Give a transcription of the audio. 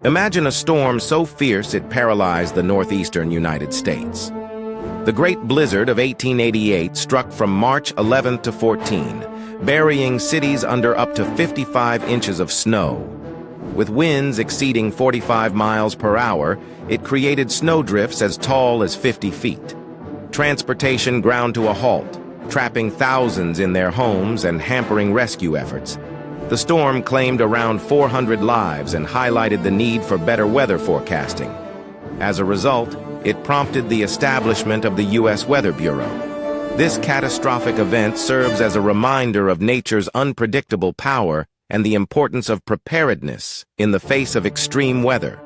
Imagine a storm so fierce it paralyzed the northeastern United States. The Great Blizzard of 1888 struck from March 11 to 14, burying cities under up to 55 inches of snow. With winds exceeding 45 miles per hour, it created snowdrifts as tall as 50 feet. Transportation ground to a halt, trapping thousands in their homes and hampering rescue efforts. The storm claimed around 400 lives and highlighted the need for better weather forecasting. As a result, it prompted the establishment of the U.S. Weather Bureau. This catastrophic event serves as a reminder of nature's unpredictable power and the importance of preparedness in the face of extreme weather.